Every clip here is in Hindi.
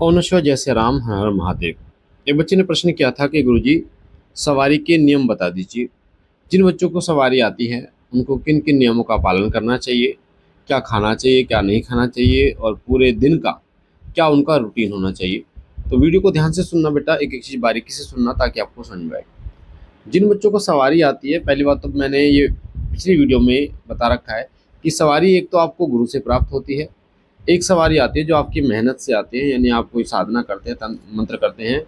ओम नमः जय श्री राम, हर हर महादेव। एक बच्चे ने प्रश्न किया था कि गुरुजी, सवारी के नियम बता दीजिए। जिन बच्चों को सवारी आती है उनको किन किन नियमों का पालन करना चाहिए, क्या खाना चाहिए, क्या नहीं खाना चाहिए, और पूरे दिन का क्या उनका रूटीन होना चाहिए। तो वीडियो को ध्यान से सुनना बेटा, एक एक चीज़ बारीकी से सुनना ताकि आपको समझ में आए। जिन बच्चों को सवारी आती है, पहली बात तो मैंने ये पिछली वीडियो में बता रखा है कि सवारी एक तो आपको गुरु से प्राप्त होती है, एक सवारी आती है जो आपकी मेहनत से आती है, यानी आप कोई साधना करते हैं, तंत्र मंत्र करते हैं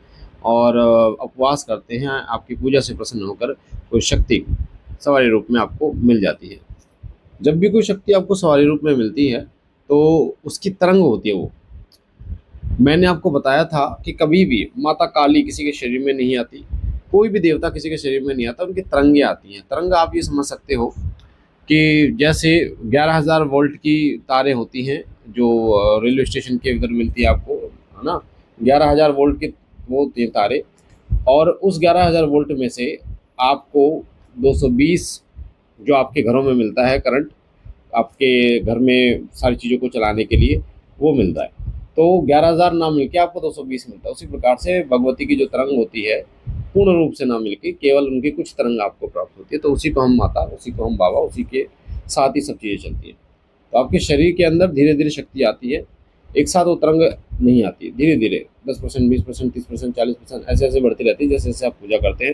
और उपवास करते हैं, आपकी पूजा से प्रसन्न होकर कोई शक्ति सवारी रूप में आपको मिल जाती है। जब भी कोई शक्ति आपको सवारी रूप में मिलती है तो उसकी तरंग होती है वो। मैंने आपको बताया था कि कभी भी माता काली किसी के शरीर में नहीं आती, कोई भी देवता किसी के शरीर में नहीं आता, उनकी तरंगे आती हैं। तरंग आप ये समझ सकते हो कि जैसे 11,000 वोल्ट की तारें होती हैं जो रेलवे स्टेशन के उधर मिलती है आपको, है ना। 11,000 वोल्ट की वो होती हैं तारें, और उस 11,000 वोल्ट में से आपको 220 जो आपके घरों में मिलता है करंट, आपके घर में सारी चीज़ों को चलाने के लिए वो मिलता है। तो 11,000 ना मिलके आपको 220 मिलता है। उसी प्रकार से भगवती की जो तरंग होती है पूर्ण रूप से ना मिलके केवल उनकी कुछ तरंग आपको प्राप्त होती है। तो उसी को हम माता, उसी को हम बाबा, उसी के साथ ही सब चीज़ें चलती हैं। तो आपके शरीर के अंदर धीरे धीरे शक्ति आती है, एक साथ वो तरंग नहीं आती, धीरे धीरे 10%, 20%, 30%, 40% ऐसे ऐसे बढ़ती रहती है। जैसे जैसे आप पूजा करते हैं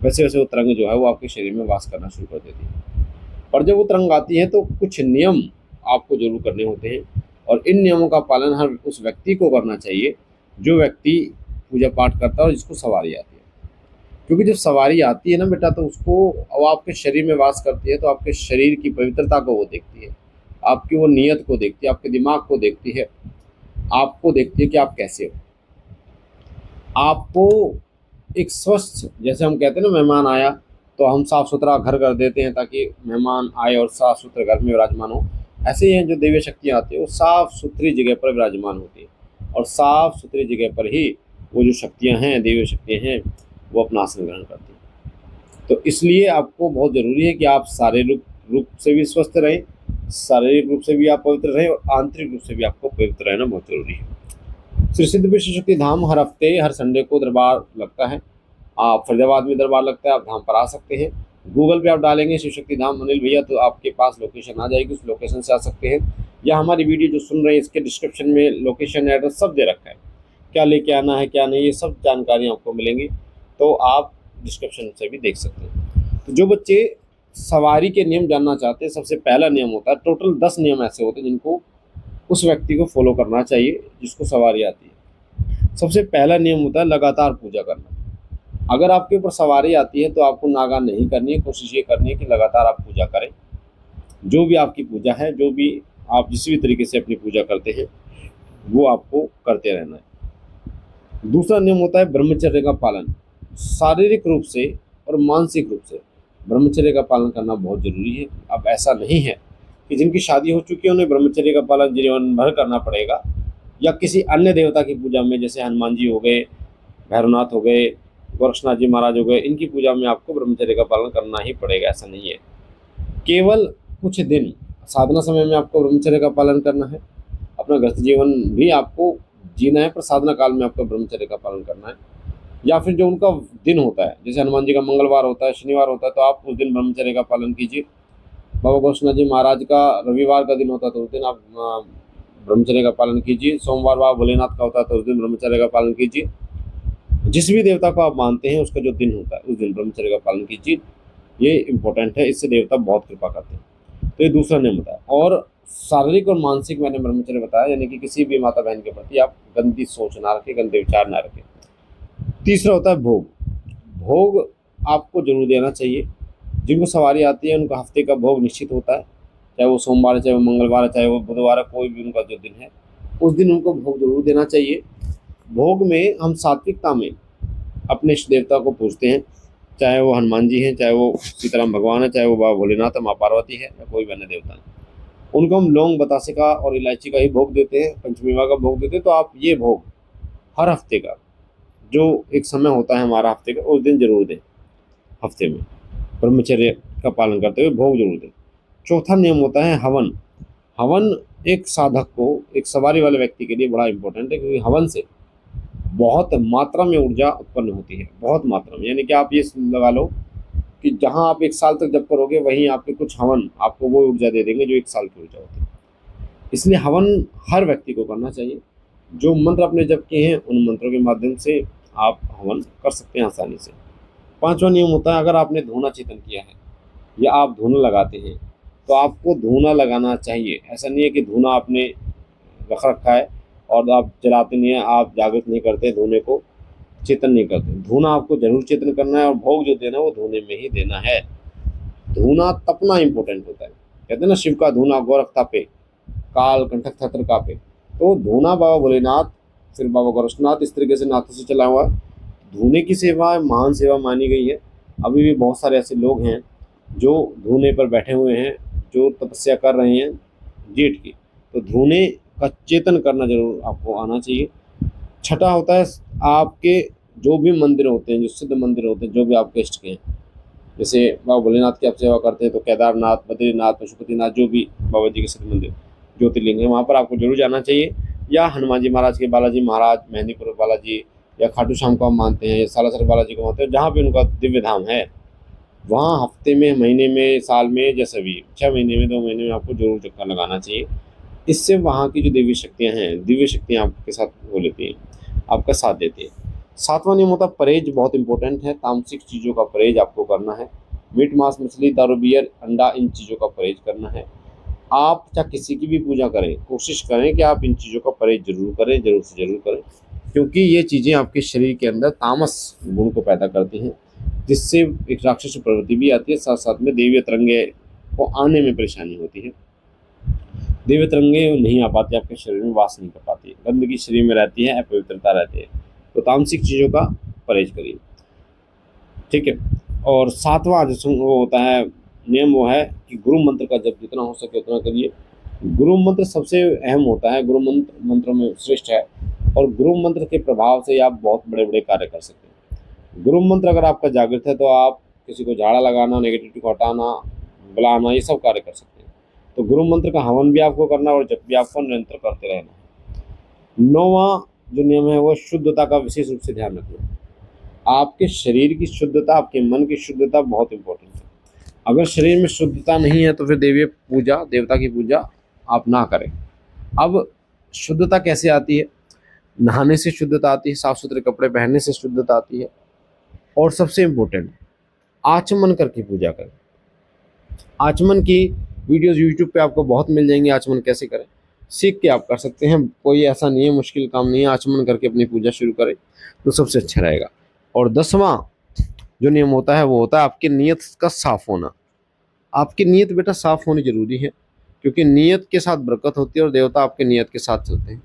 वैसे वैसे वो तरंग जो है वो आपके शरीर में वास करना शुरू कर देती है। और जब वो तरंग आती है तो कुछ नियम आपको जरूर करने होते हैं, और इन नियमों का पालन हर उस व्यक्ति को करना चाहिए जो व्यक्ति पूजा पाठ करता है और जिसको सवारी आती है। क्योंकि जब सवारी आती है ना बेटा, तो उसको वो आपके शरीर में वास करती है तो आपके शरीर की पवित्रता को वो देखती है, आपकी वो नीयत को देखती है, आपके दिमाग को देखती है, आपको देखती है कि आप कैसे हो। आपको एक स्वस्थ, जैसे हम कहते हैं ना, मेहमान आया तो हम साफ सुथरा घर कर देते हैं ताकि मेहमान आए और साफ सुथरे घर में विराजमान हो। ऐसे ही हैं जो देवी शक्तियाँ आती है वो साफ सुथरी जगह पर विराजमान होती है, और साफ सुथरी जगह पर ही वो जो शक्तियाँ हैं, देवी शक्तियाँ हैं, वो अपना आसन ग्रहण करती हैं। तो इसलिए आपको बहुत ज़रूरी है कि आप शारीरिक रूप से भी स्वस्थ रहें, शारीरिक रूप से भी आप पवित्र रहें, और आंतरिक रूप से भी आपको पवित्र रहना बहुत ज़रूरी है। श्री सिद्ध विश्व शक्ति धाम हर हफ्ते हर संडे को दरबार लगता है। आप फरीदाबाद में दरबार लगता है, आप धाम पर आ सकते हैं। गूगल पे आप डालेंगे शिव शक्ति धाम अनिल भैया तो आपके पास लोकेशन आ जाएगी, उस लोकेशन से आ सकते हैं। या हमारी वीडियो जो सुन रहे हैं इसके डिस्क्रिप्शन में लोकेशन एड्रेस सब दे रखा है, क्या लेके आना है क्या नहीं, ये सब जानकारी आपको मिलेंगी, तो आप डिस्क्रिप्शन से भी देख सकते हैं। तो जो बच्चे सवारी के नियम जानना चाहते हैं, सबसे पहला नियम होता है, टोटल 10 नियम ऐसे होते हैं जिनको उस व्यक्ति को फॉलो करना चाहिए जिसको सवारी आती है। सबसे पहला नियम होता है लगातार पूजा करना। अगर आपके ऊपर सवारी आती है तो आपको नागा नहीं करनी है, कोशिश ये करनी है कि लगातार आप पूजा करें। जो भी आपकी पूजा है, जो भी आप जिस भी तरीके से अपनी पूजा करते हैं वो आपको करते रहना है। दूसरा नियम होता है ब्रह्मचर्य का पालन। शारीरिक रूप से और मानसिक रूप से ब्रह्मचर्य का पालन करना बहुत जरूरी है। अब ऐसा नहीं है कि जिनकी शादी हो चुकी है उन्हें ब्रह्मचर्य का पालन जीवन भर करना पड़ेगा, या किसी अन्य देवता की पूजा में जैसे हनुमान जी हो गए, भैरवनाथ हो गए, गोरक्षनाथ जी महाराज हो गए, इनकी पूजा में आपको ब्रह्मचर्य का पालन करना ही पड़ेगा, ऐसा नहीं है। केवल कुछ दिन साधना समय में आपको ब्रह्मचर्य का पालन करना है। अपना गृहस्थ जीवन भी आपको जीना है, पर साधना काल में आपको ब्रह्मचर्य का पालन करना है। या फिर जो उनका दिन होता है, जैसे हनुमान जी का मंगलवार होता है, शनिवार होता है, तो आप उस दिन ब्रह्मचर्य का पालन कीजिए। बाबा गोरक्षनाथ जी महाराज का रविवार का दिन होता है तो उस दिन आप ब्रह्मचर्य का पालन कीजिए। सोमवार बाबा भोलेनाथ का होता है तो उस दिन ब्रह्मचर्य का पालन कीजिए। जिस भी देवता को आप मानते हैं उसका जो दिन होता है उस दिन ब्रह्मचर्य का पालन कीजिए। ये इंपॉर्टेंट है, इससे देवता बहुत कृपा करते हैं। तो ये दूसरा नियम बताया। और शारीरिक और मानसिक मैंने ब्रह्मचर्य बताया, यानी कि किसी भी माता बहन के प्रति आप गंदी सोच ना रखें, गंदे विचार ना रखें। तीसरा होता है भोग। भोग आपको जरूर देना चाहिए। जिनको सवारी आती है उनका हफ्ते का भोग निश्चित होता है, चाहे वो सोमवार है, चाहे वो मंगलवार है, चाहे वो बुधवार है, कोई भी उनका जो दिन है उस दिन उनको भोग जरूर देना चाहिए। भोग में हम सात्विकता में अपने इष्ट देवता को पूजते हैं, चाहे वो हनुमान जी हैं, चाहे वो सीताराम भगवान है, चाहे वो बाबा भोलेनाथ है, माँ पार्वती है, या कोई भी अन्य देवता है। उनको हम लौंग, बतासे का और इलायची का ही भोग देते हैं, पंचमेवा का भोग देते हैं। तो आप ये भोग हर हफ्ते का जो एक समय होता है हमारा हफ्ते का, उस दिन जरूर दें। हफ्ते में ब्रह्मचर्य का पालन करते हुए भोग जरूर दें। चौथा नियम होता है हवन। हवन एक साधक को, एक सवारी वाले व्यक्ति के लिए बड़ा इंपॉर्टेंट है, क्योंकि हवन से बहुत मात्रा में ऊर्जा उत्पन्न होती है, बहुत मात्रा में। यानी कि आप ये लगा लो कि जहाँ आप 1 साल तक जप करोगे, वहीं आपके कुछ हवन आपको वो ऊर्जा दे देंगे जो 1 साल की ऊर्जा होती है। इसलिए हवन हर व्यक्ति को करना चाहिए। जो मंत्र आपने जप किए हैं, उन मंत्रों के माध्यम से आप हवन कर सकते हैं आसानी से। 5वां नियम होता है, अगर आपने धूना चितन किया है या आप धूना लगाते हैं, तो आपको धूना लगाना चाहिए। ऐसा नहीं है कि धूना आपने रख रखा है और आप जलाते नहीं हैं, आप जागृत नहीं करते, धूने को चितन नहीं करते। धूना आपको जरूर चितन करना है, और भोग जो देना है वो धूने में ही देना है। धूना तपना इंपॉर्टेंट होता है। कहते हैं ना, शिव का धूना गोरख तापे, काल कंठक थत्र कापे। तो धूना बाबा भोलेनाथ, फिर बाबा गोरक्षनाथ, इस तरीके से नाथों से चला हुआ है। धूने की सेवा महान सेवा मानी गई है। अभी भी बहुत सारे ऐसे लोग हैं जो धूने पर बैठे हुए हैं, जो तपस्या कर रहे हैं जेठ की। तो धूने का चेतन करना जरूर आपको आना चाहिए। छठा होता है, आपके जो भी मंदिर होते हैं, जो सिद्ध मंदिर होते हैं, जो भी आपके इष्ट के हैं, जैसे बाबा भोलेनाथ की आप सेवा करते हैं तो केदारनाथ, बद्रीनाथ, पशुपतिनाथ, जो भी बाबा जी के सिद्ध मंदिर ज्योतिर्लिंग है, वहाँ पर आपको जरूर जाना चाहिए। या हनुमान जी महाराज के बालाजी महाराज, मेहंदीपुर बालाजी, या खाटू श्याम को आप मानते हैं, या सालासर बालाजी को मानते हैं, जहाँ भी उनका दिव्य धाम है, वहाँ हफ्ते में, महीने में, साल में, जैसे भी 6 महीने में, 2 महीने में आपको जरूर चक्कर लगाना चाहिए। इससे वहाँ की जो देवी शक्तियाँ हैं, दिव्य शक्तियाँ आपके साथ हो लेती हैं, आपका साथ देती हैं। 7वां नियम होता है परहेज, बहुत इंपॉर्टेंट है। तामसिक चीज़ों का परहेज आपको करना है। मीट, मांस, मछली, दारू, बियर, अंडा, इन चीज़ों का परहेज करना है। आप चाहे किसी की भी पूजा करें, कोशिश करें कि आप इन चीज़ों का परहेज जरूर करें, जरूर से जरूर करें, क्योंकि ये चीज़ें आपके शरीर के अंदर तामस गुण को पैदा करती हैं, जिससे एक राक्षस प्रवृत्ति भी आती है, साथ साथ में देवी तरंगे को आने में परेशानी होती है। देवी तरंगे नहीं आ पाती, आपके शरीर में वास नहीं कर पाती, गंदगी शरीर में रहती है, अपवित्रता रहती है। तो तामसिक चीज़ों का परहेज करिए, ठीक है। और 7वां जो वो होता है नियम, वो है कि गुरु मंत्र का जब जितना हो सके उतना करिए। गुरु मंत्र सबसे अहम होता है, गुरु मंत्र मंत्रों में श्रेष्ठ है, और गुरु मंत्र के प्रभाव से आप बहुत बड़े बड़े कार्य कर सकते हैं। गुरु मंत्र अगर आपका जागृत है, तो आप किसी को झाड़ा लगाना, नेगेटिविटी को हटाना, बुलाना, ये सब कार्य कर सकते हैं। तो गुरु मंत्र का हवन भी आपको करना, और जब भी आपको निरंतर करते रहना है। 9वां जो नियम है, वो शुद्धता का विशेष रूप से ध्यान रखना। आपके शरीर की शुद्धता, आपके मन की शुद्धता बहुत इंपॉर्टेंट है। अगर शरीर में शुद्धता नहीं है, तो फिर देवी पूजा, देवता की पूजा आप ना करें। अब शुद्धता कैसे आती है? नहाने से शुद्धता आती है, साफ सुथरे कपड़े पहनने से शुद्धता आती है, और सबसे इम्पोर्टेंट, आचमन करके पूजा करें। आचमन की वीडियोस यूट्यूब पे आपको बहुत मिल जाएंगी, आचमन कैसे करें सीख के आप कर सकते हैं। कोई ऐसा नहीं है, मुश्किल काम नहीं है, आचमन करके अपनी पूजा शुरू करें तो सबसे अच्छा रहेगा। और 10वां जो नियम होता है, वो होता है आपकी नीयत का साफ होना। आपकी नीयत बेटा साफ होनी जरूरी है, क्योंकि नीयत के साथ बरकत होती है, और देवता आपके नीयत के साथ चलते हैं।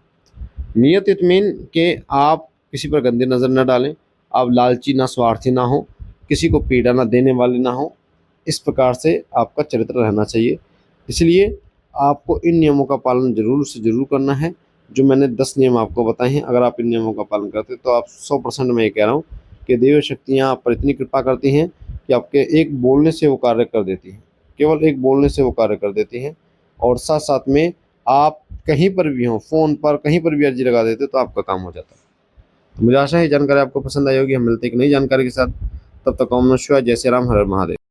नियत इट मीन कि आप किसी पर गंदी नज़र न डालें, आप लालची ना, स्वार्थी ना हो, किसी को पीड़ा ना देने वाले ना हो। इस प्रकार से आपका चरित्र रहना चाहिए। इसलिए आपको इन नियमों का पालन जरूर से ज़रूर करना है। जो मैंने 10 नियम आपको बताए हैं, अगर आप इन नियमों का पालन करते हैं, तो आप 100% मैं ये कह रहा हूँ कि देव शक्तियाँ आप पर इतनी कृपा करती हैं कि आपके एक बोलने से वो कार्य कर देती हैं। केवल एक बोलने से वो कार्य कर देती हैं। और साथ साथ में आप कहीं पर भी हों, फ़ोन पर कहीं पर भी अर्जी लगा देते, तो आपका काम हो जाता है। तो मुझे आशा है जानकारी आपको पसंद आई होगी। हम मिलते हैं एक नई जानकारी के साथ। तब तक ओम नमः शिवाय, जय श्री राम, हर हर महादेव।